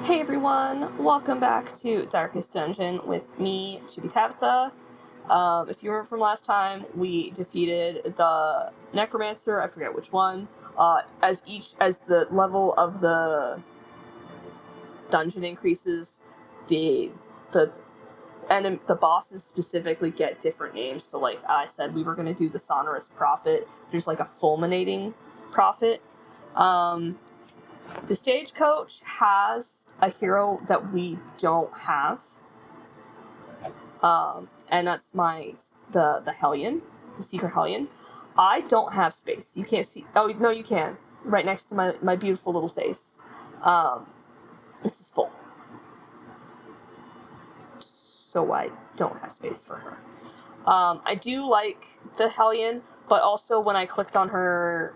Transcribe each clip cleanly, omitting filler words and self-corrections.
Hey everyone, welcome back to Darkest Dungeon with me, Chibi Tabitha. If you remember from last time, we defeated the Necromancer, I forget which one. As the level of the dungeon increases, the bosses specifically get different names. So like I said, we were going to do the Sonorous Prophet. There's like a fulminating prophet. The Stagecoach has a hero that we don't have, and that's the Hellion, the Seeker Hellion. I don't have space. You can't see. Oh no, you can. Right next to my beautiful little face. This is full, so I don't have space for her. I do like the Hellion, but also when I clicked on her,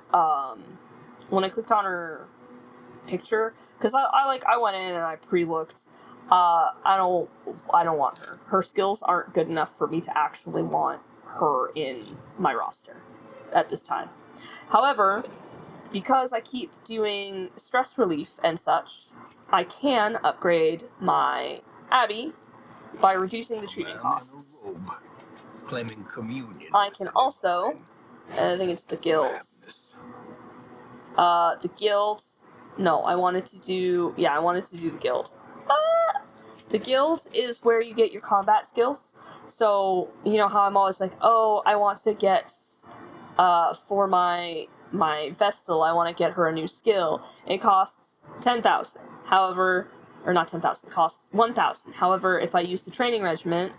picture, because I went in and I pre-looked. I don't want her. Her skills aren't good enough for me to actually want her in my roster at this time. However, because I keep doing stress relief and such, I can upgrade my Abbey by reducing the treatment costs. Claiming communion. I can also, I think it's the guild. The guild. No, I wanted to do the guild. The guild is where you get your combat skills. So, you know how I'm always like, oh, I want to get, for my vestal, I want to get her a new skill. It costs 10,000. However, or not 10,000, it costs 1,000. However, if I use the training regiment,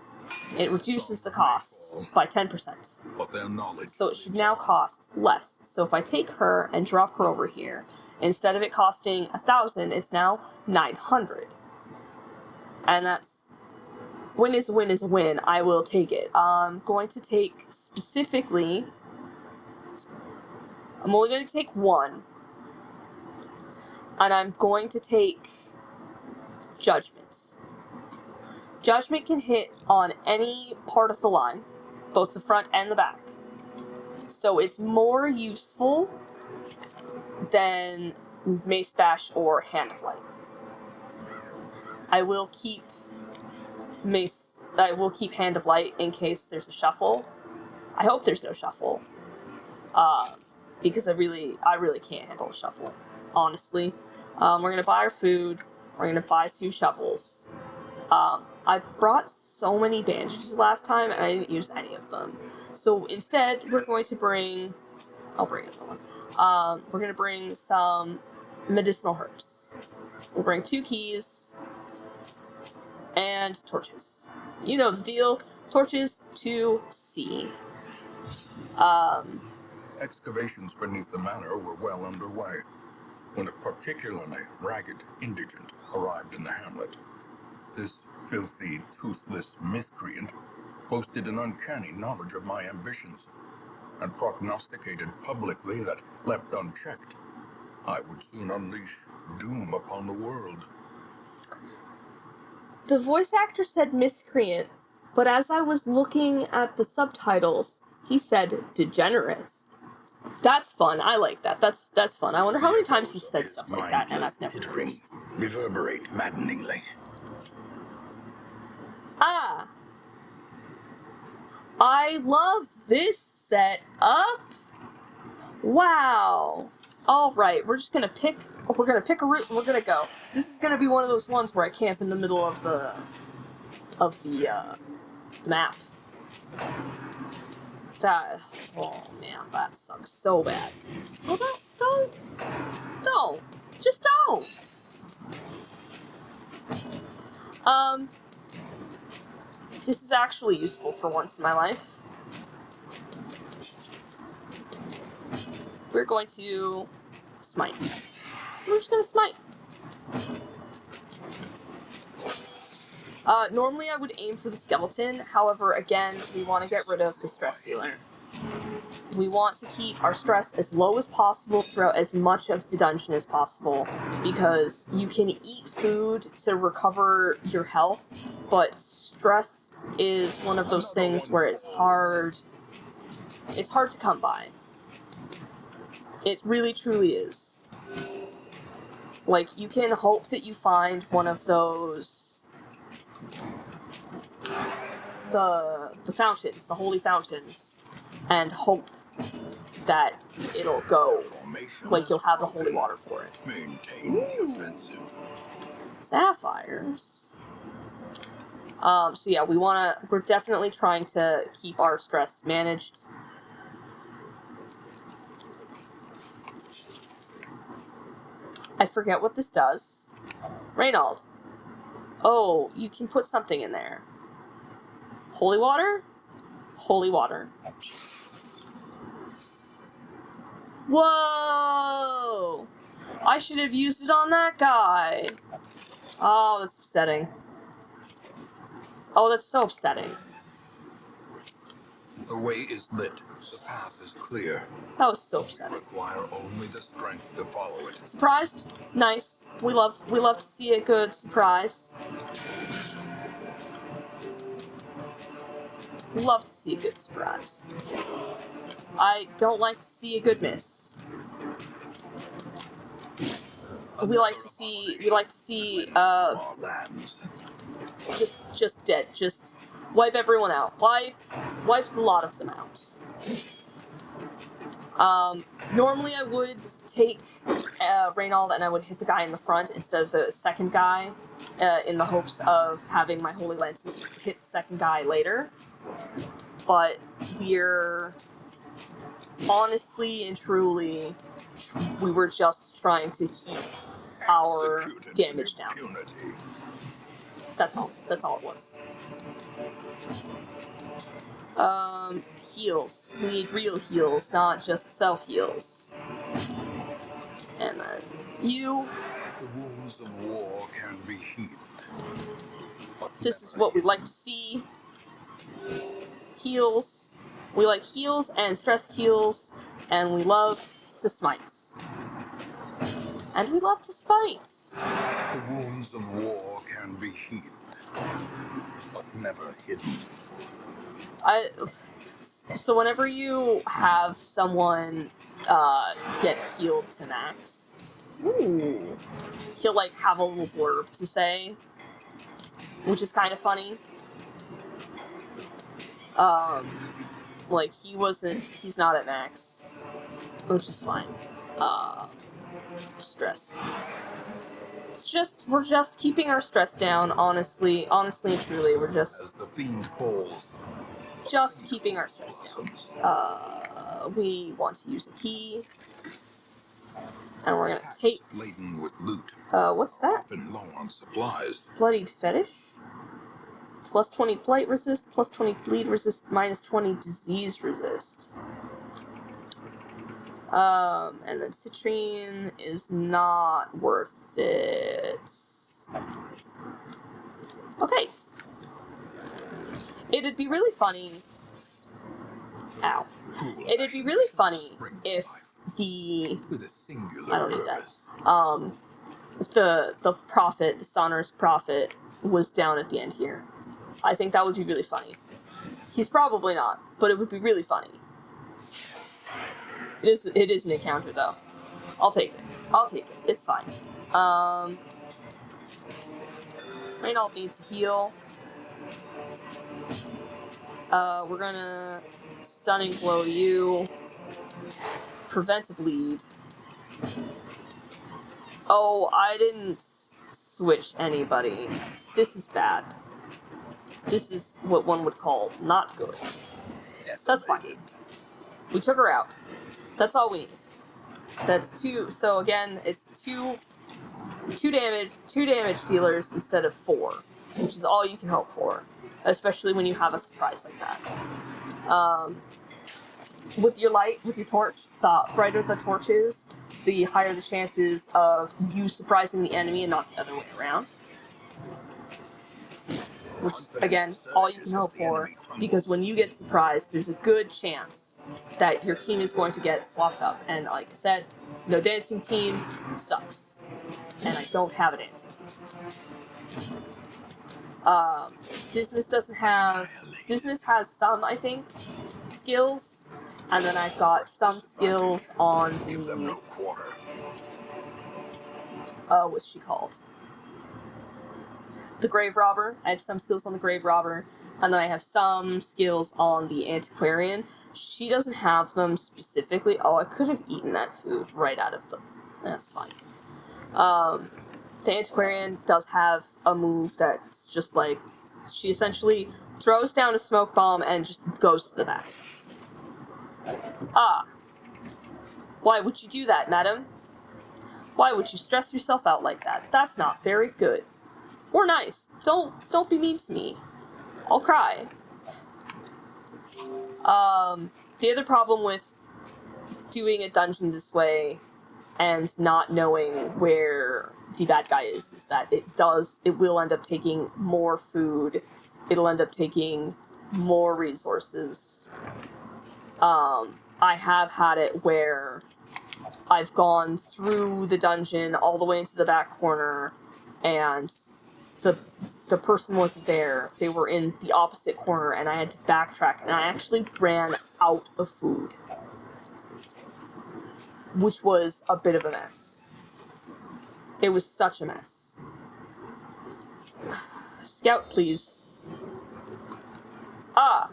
it reduces the cost by 10%. So it should now cost less. So if I take her and drop her over here, instead of it costing 1,000, it's now 900. And that's win is a win. I will take it. I'm going to take specifically. I'm only going to take one, and I'm going to take Judgment. Judgment can hit on any part of the line, both the front and the back. So it's more useful than Mace Bash or Hand of Light. I will keep Hand of Light in case there's a shuffle. I hope there's no shuffle. Because I really can't handle a shuffle, honestly. We're gonna buy our food. We're gonna buy 2 shovels. I brought so many bandages last time and I didn't use any of them. So instead, we're going to bring... I'll bring another one. We're gonna bring some medicinal herbs. We'll bring 2 keys and torches. You know the deal. Torches to see. Excavations beneath the manor were well underway when a particularly ragged indigent arrived in the hamlet. This filthy, toothless miscreant boasted an uncanny knowledge of my ambitions and prognosticated publicly that, left unchecked, I would soon unleash doom upon the world. The voice actor said miscreant, but as I was looking at the subtitles, he said degenerate. That's fun. I like that. That's fun. I wonder how many times he said stuff like that, and I've never noticed. Reverberate maddeningly. Ah! I love this setup! Wow! Alright, we're gonna pick a route and we're gonna go. This is gonna be one of those ones where I camp in the middle of the map. Oh man, that sucks so bad. Oh, don't! Just don't! This is actually useful for once in my life. We're going to smite. We're just gonna smite. Normally I would aim for the skeleton, however, again, we want to get rid of the stress dealer. We want to keep our stress as low as possible throughout as much of the dungeon as possible, because you can eat food to recover your health, but stress is one of those things where it's hard to come by. It really truly is. Like, you can hope that you find one of those... The fountains, the holy fountains, and hope that it'll go. Like, you'll have the holy water for it. Maintain the offensive. Sapphires. So yeah, we're definitely trying to keep our stress managed. I forget what this does. Reynald. Oh, you can put something in there. Holy water? Holy water. Whoa! I should have used it on that guy. Oh, that's upsetting. Oh, that's so upsetting. The way is lit. The path is clear. That was so You upsetting. require only the strength to follow it. Surprised? Nice. We love to see a good surprise. Love to see a good surprise. I don't like to see a good miss. We like to see just dead. Just wipe everyone out. Wipe a lot of them out. Normally I would take Reynald and I would hit the guy in the front instead of the second guy, in the hopes of having my Holy Lances hit the second guy later. But we're honestly and truly, we were just trying to keep our damage down. That's all it was. Heals. We need real heals, not just self-heals. And then you. The wounds of war can be healed. This is what we like to see. Heals. We like heals and stress heals, and we love to smite. And we love to spite. The wounds of war can be healed, but never hidden. So whenever you have someone get healed to max, he'll like have a little blurb to say, which is kind of funny. Like he's not at max, which is fine. Stress. We're just keeping our stress down, honestly and truly, we're just... As the fiend falls, just keeping our stress down. We want to use a key. And we're gonna take... laden with loot. What's that? Often low on supplies. Bloodied Fetish? Plus 20 blight resist, plus 20 bleed resist, minus 20 disease resist. And then citrine is not worth it. Okay. It'd be really funny... Ow. It'd be really funny if the... With a singular I don't need purpose. that. If the prophet, the Sonorous prophet, was down at the end here. I think that would be really funny. He's probably not, but it would be really funny. It is an encounter, though. I'll take it. It's fine. Reynald needs to heal. We're gonna stunning blow you. Prevent a bleed. Oh, I didn't switch anybody. This is bad. This is what one would call not good. That's fine. We took her out. That's all we need. That's two. So again, it's two damage dealers instead of 4, which is all you can hope for, especially when you have a surprise like that. With your torch, the brighter the torch is, the higher the chances of you surprising the enemy and not the other way around. Which, again, all you can hope for, because when you get surprised, there's a good chance that your team is going to get swapped up. And like I said, no dancing team sucks. And I don't have a dancing team. Dismiss has some, I think, skills. And then I've got some skills on the... what's she called? The Grave Robber. I have some skills on the Grave Robber, and then I have some skills on the Antiquarian. She doesn't have them specifically. Oh, I could have eaten that food right out of them. That's fine. The Antiquarian does have a move that's just like, she essentially throws down a smoke bomb and just goes to the back. Ah. Why would you do that, madam? Why would you stress yourself out like that? That's not very good. Or nice. Don't be mean to me. I'll cry. The other problem with doing a dungeon this way and not knowing where the bad guy is that it will end up taking more food. It'll end up taking more resources. I have had it where I've gone through the dungeon all the way into the back corner, and the person wasn't there. They were in the opposite corner, and I had to backtrack, and I actually ran out of food, which was a bit of a mess. It was such a mess. Scout, please. Ah.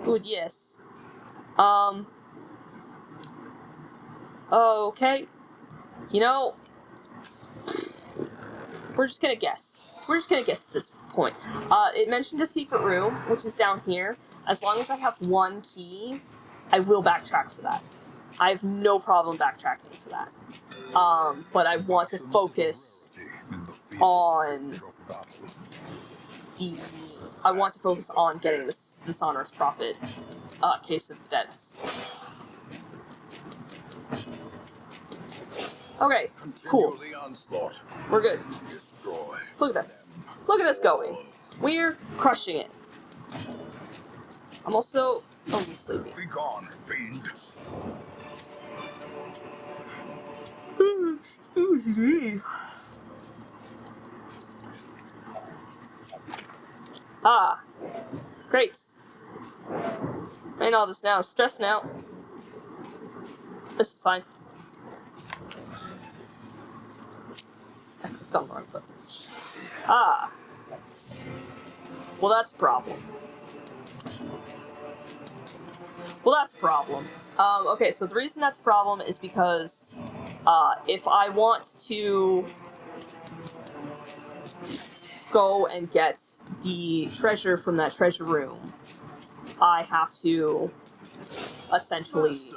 Good, yes. Okay. You know, we're just gonna guess. We're just gonna guess at this point. It mentioned a secret room, which is down here. As long as I have one key, I will backtrack for that. I have no problem backtracking for that. But I want to focus on getting the Sonorous Prophet Case of the Deads. Okay, cool. We're good. Look at this. Look at us going. We're crushing it. I'm also... Oh, he's sleeping. Be gone, fiend. Ah. Great. I know this now. Stressing out. This is fine. I clicked on the wrong button. Ah. Well, that's a problem. Okay, so the reason that's a problem is because if I want to go and get the treasure from that treasure room, I have to essentially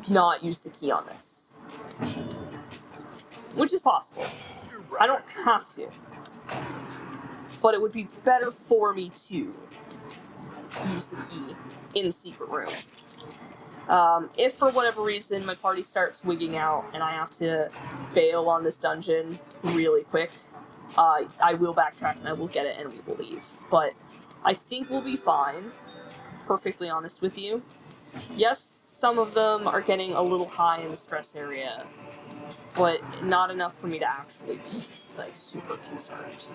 not use the key on this. Which is possible. I don't have to. But it would be better for me to use the key in the secret room. If for whatever reason my party starts wigging out and I have to bail on this dungeon really quick, I will backtrack and I will get it and we will leave. But I think we'll be fine, perfectly honest with you. Yes, some of them are getting a little high in the stress area, but not enough for me to actually be, like, super concerned.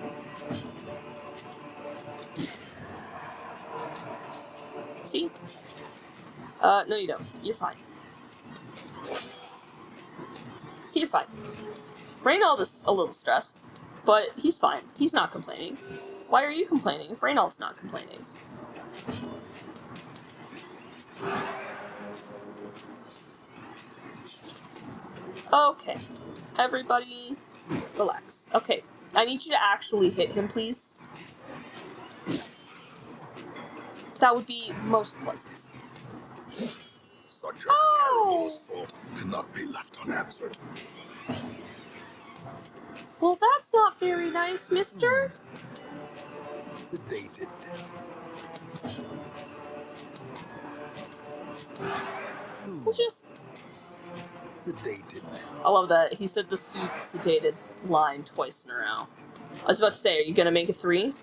See? No you don't. You're fine. See, you're fine. Reynald is a little stressed, but he's fine. He's not complaining. Why are you complaining if Reynald's not complaining? Okay. Everybody, relax. Okay. I need you to actually hit him, please. That would be most pleasant. Such a terrible assault cannot be left unanswered. Well, that's not very nice, mister. Sedated. We'll just... Sedated. I love that. He said the sedated line twice in a row. I was about to say, are you gonna make it 3?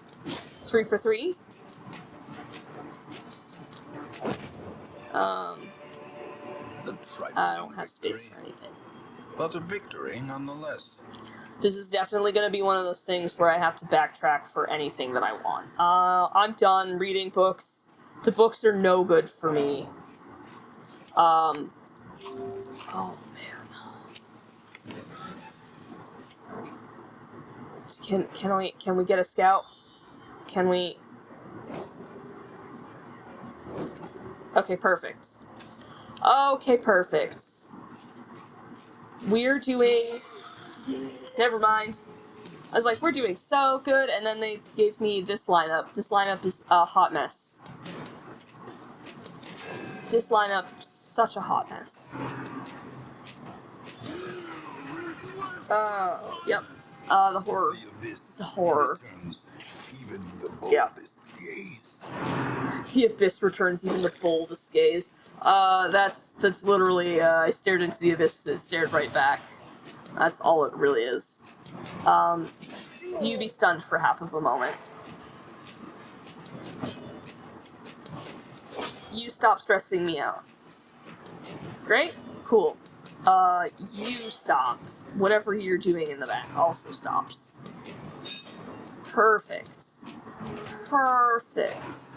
3 for 3? I don't have space for anything. But a victory nonetheless. This is definitely going to be one of those things where I have to backtrack for anything that I want. I'm done reading books. The books are no good for me. Oh man. Can we get a scout? Can we? Okay, perfect. Okay, perfect. We're doing... Never mind. I was like, we're doing so good, and then they gave me this lineup. This lineup is a hot mess. This lineup, such a hot mess. Yep. The horror. The horror. Yeah. The abyss returns even the boldest gaze. That's literally, I stared into the abyss and it stared right back. That's all it really is. You be stunned for half of a moment. You stop stressing me out. Great? Cool. You stop. Whatever you're doing in the back also stops. Perfect. Perfect.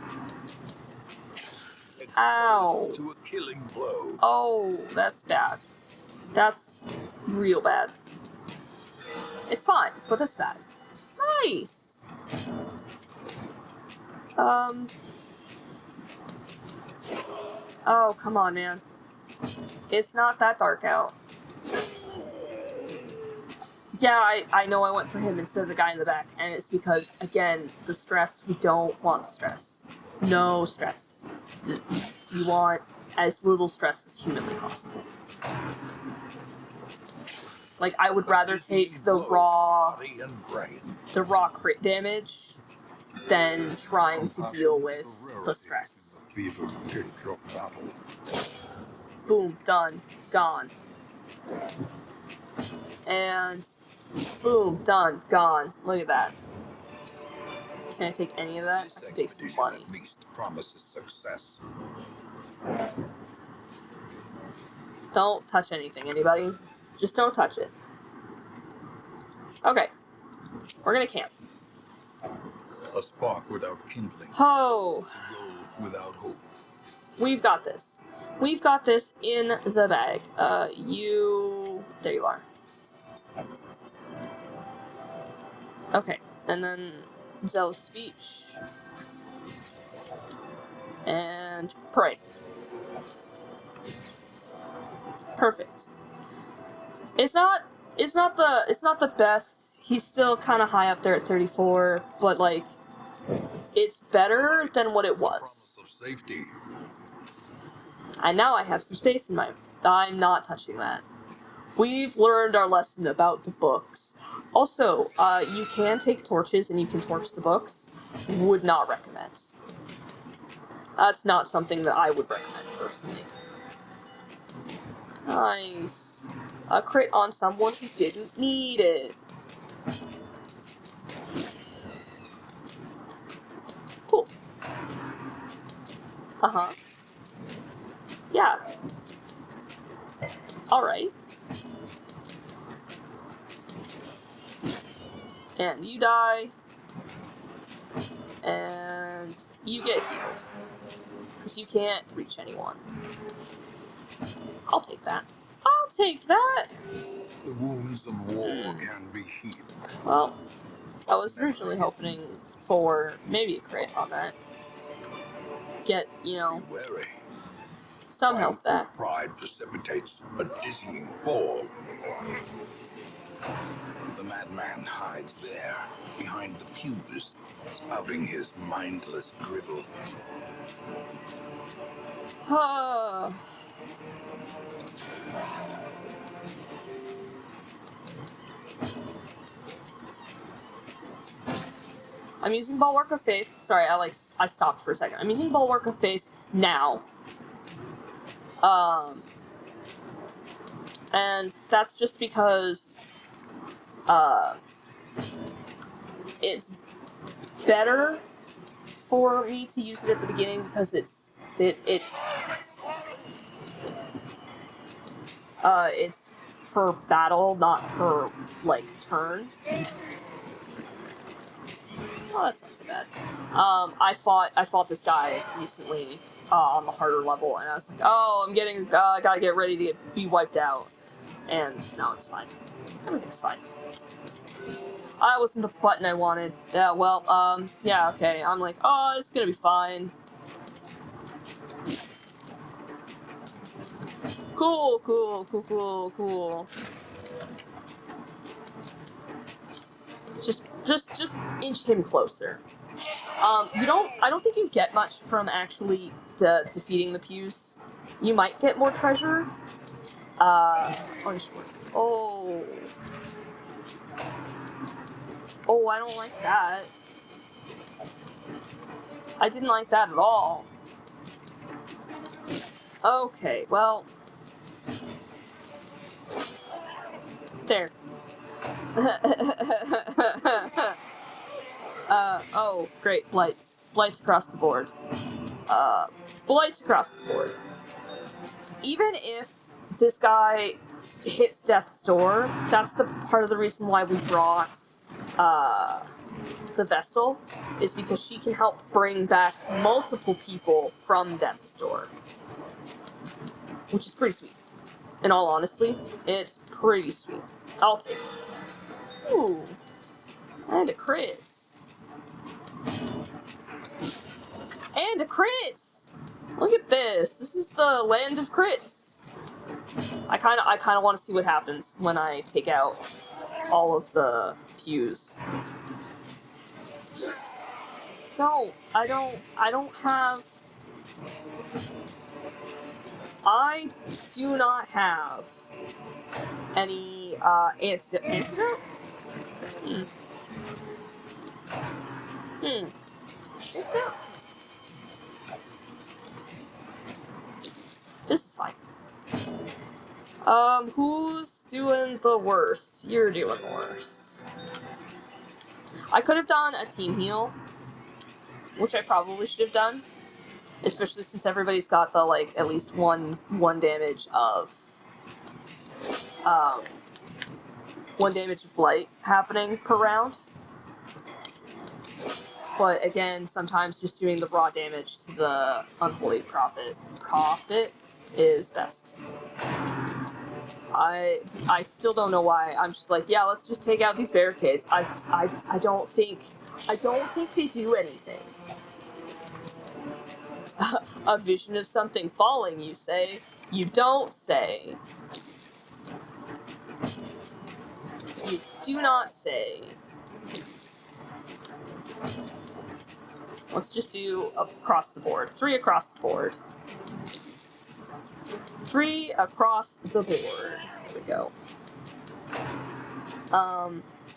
Ow. To a killing blow. Oh, that's bad. That's real bad. It's fine, but that's bad. Nice! Oh, come on, man. It's not that dark out. Yeah, I know I went for him instead of the guy in the back, and it's because, again, the stress, we don't want the stress. No stress. You want as little stress as humanly possible. Like, I would rather take the raw crit damage than trying to deal with the stress. Boom, done, gone. And boom, done, gone. Look at that. Can I take any of that? I can take some money. At least promises success. Don't touch anything, anybody. Just don't touch it. Okay. We're gonna camp. A spark without kindling. Ho! Without hope. We've got this. We've got this in the bag. There you are. Okay. And then Zell's speech. And pray. Perfect. It's not the best. He's still kind of high up there at 34, but like it's better than what it was. Promise of safety. And now I have some space in my... I'm not touching that. We've learned our lesson about the books. Also, you can take torches and you can torch the books. Would not recommend. That's not something that I would recommend, personally. Nice. A crit on someone who didn't need it. Cool. Uh-huh. Yeah. Alright. And you die. And you get healed. Because you can't reach anyone. I'll take that. I'll take that! The wounds of war can be healed. Well, I was originally hoping for maybe a crit on that. Get, Be wary. some health back. Pride precipitates a dizzying fall. The madman hides there, behind the pews, spouting his mindless drivel. I'm using Bulwark of Faith. Sorry, I stopped for a second. I'm using Bulwark of Faith now. And that's just because, it's better for me to use it at the beginning because it's for battle, not per, turn. Oh, that's not so bad. I fought this guy recently, on the harder level, and I was like, oh, I'm getting, gotta get ready to be wiped out. And now it's fine. Everything's fine. that wasn't the button I wanted. Yeah, well, yeah, okay. I'm like, oh, it's gonna be fine. Cool, cool, cool, cool, cool. Just inch him closer. I don't think you get much from actually defeating the pews. You might get more treasure. Unsure. Oh. Oh, I don't like that. I didn't like that at all. Okay, well. There. Oh, great, blights. Blights across the board. Blights across the board. Even if this guy hits death's door, that's the part of the reason why we brought, the vestal, is because she can help bring back multiple people from death's door. Which is pretty sweet. In all honesty, it's pretty sweet. I'll take it. Ooh. And a crit. And a crit! Look at this. This is the land of crits. I kind of want to see what happens when I take out all of the pews. I do not have any, antidote? Antidote? This is fine. Who's doing the worst? You're doing the worst. I could have done a team heal, which I probably should have done, especially since everybody's got the, like, at least one damage of, one damage of blight happening per round. But again, sometimes just doing the raw damage to the unholy prophet is best. I still don't know why. I'm just like, yeah, let's just take out these barricades. I don't think they do anything. A vision of something falling, you say? You don't say. You do not say. Let's just do across the board. 3 across the board. 3 across the board. There we go.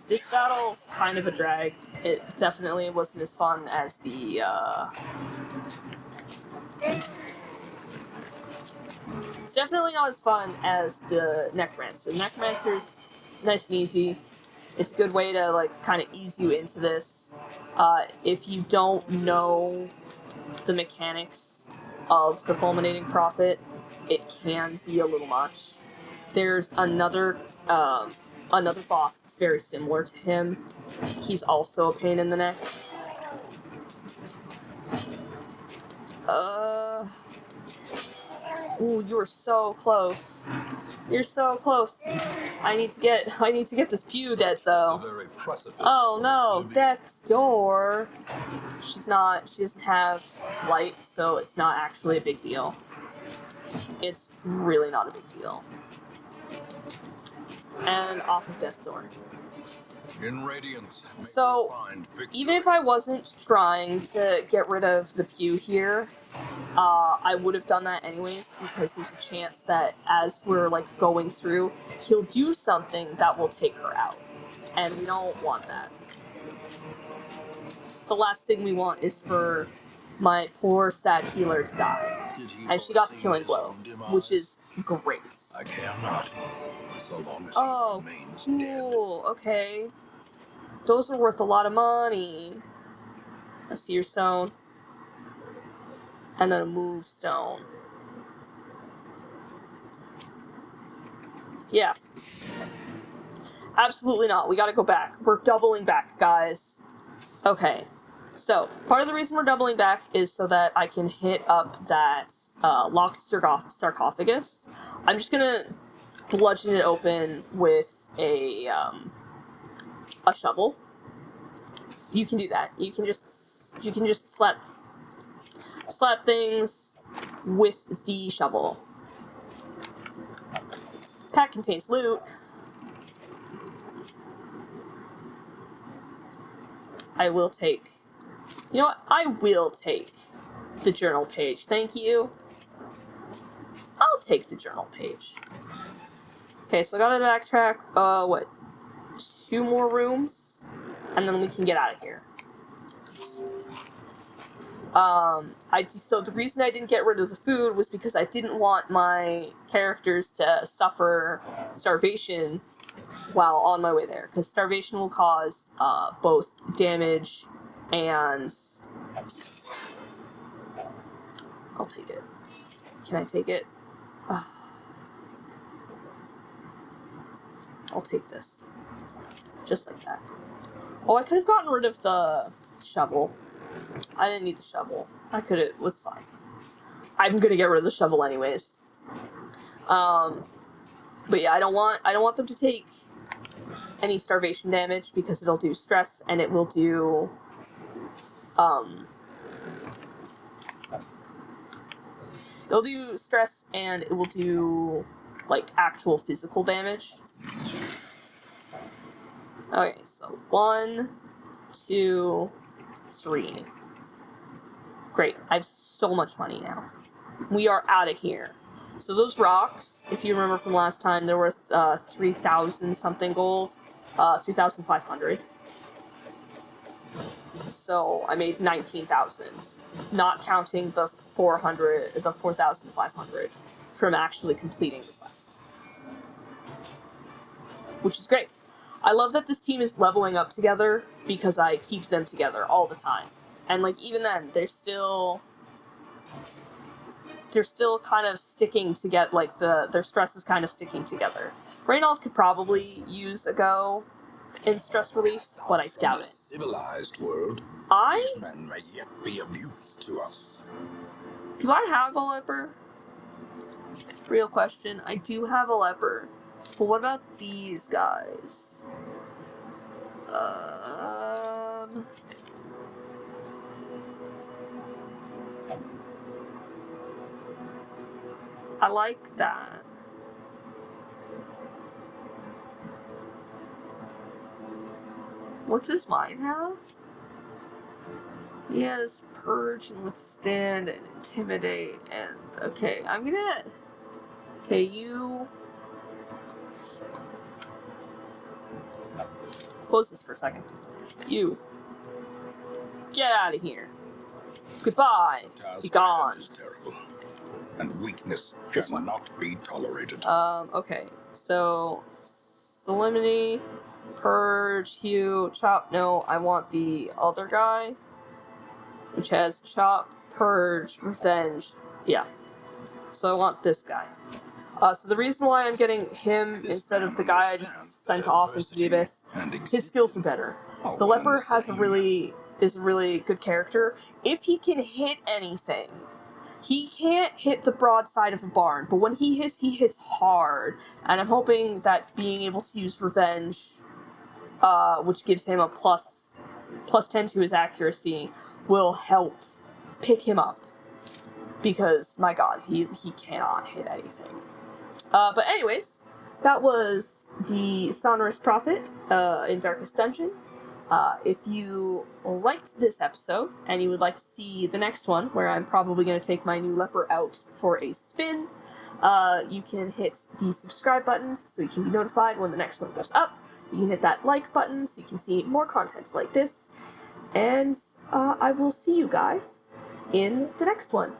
This battle's kind of a drag. It definitely wasn't as fun as the, It's definitely not as fun as the Necromancer. The Necromancer's nice and easy. It's a good way to, like, kind of ease you into this. If you don't know the mechanics of the Fulminating Prophet, it can be a little much. There's another boss that's very similar to him. He's also a pain in the neck. Ooh, you were so close. You're so close. I need to get this pew dead though. Oh no, death's door. She doesn't have light, so it's not actually a big deal. It's really not a big deal. And off of death's door. In Radiance, so, even if I wasn't trying to get rid of the pew here, I would have done that anyways, because there's a chance that as we're, like, going through, he'll do something that will take her out. And we don't want that. The last thing we want is for my poor, sad healer to die. And she got the killing blow, which is great. I care not, so long as he remains cool. Dead. Okay. Those are worth a lot of money. A seer stone. And then a move stone. Yeah. Absolutely not. We gotta go back. We're doubling back, guys. Okay. So, part of the reason we're doubling back is so that I can hit up that locked sarcophagus. I'm just gonna bludgeon it open with a a shovel. You can do that. You can just slap things with the shovel. Pack contains loot. I will take... You know what? I will take the journal page. Thank you. I'll take the journal page. Okay, so I gotta backtrack, what? 2 more rooms? And then we can get out of here. So the reason I didn't get rid of the food was because I didn't want my characters to suffer starvation while on my way there. Because starvation will cause, both damage and... I'll take it. Can I take it? I'll take this. Just like that. Oh, I could have gotten rid of the shovel. I didn't need the shovel. It was fine. I'm gonna get rid of the shovel anyways. But yeah, I don't want them to take any starvation damage because it'll do stress and it will do, it'll do stress and it will do, like, actual physical damage. Okay, so 1, 2, 3. Great, I have so much money now. We are out of here. So those rocks, if you remember from last time, they're worth 3,000 something gold. 3,500. So I made 19,000, not counting the 4,500 from actually completing the quest. Which is great. I love that this team is leveling up together because I keep them together all the time. And, like, even then, they're still kind of sticking together, like, their stress is kind of sticking together. Reynold could probably use a go in stress relief, but I doubt it. Civilized world. These men may yet be of use to us. Do I have a leper? Real question. I do have a leper. But what about these guys? I like that. What does mine have? He has purge and withstand and intimidate and... Okay, I'm gonna... Okay, you... Close this for a second. You. Get out of here. Goodbye. Be gone. Is terrible, and weakness This one. cannot be tolerated. Okay. So, Solemnity, Purge, Hew, Chop. No, I want the other guy, which has Chop, Purge, Revenge. Yeah. So I want this guy. So the reason why I'm getting him instead of the guy I just sent off into the abyss, his skills are better. The leper is a really good character. If he can hit anything, he can't hit the broadside of a barn, but when he hits hard. And I'm hoping that being able to use Revenge, which gives him a plus 10 to his accuracy, will help pick him up. Because, my god, he cannot hit anything. But anyways, that was the Sonorous Prophet in Darkest Dungeon. If you liked this episode and you would like to see the next one, where I'm probably going to take my new leper out for a spin, you can hit the subscribe button so you can be notified when the next one goes up. You can hit that like button so you can see more content like this. And I will see you guys in the next one.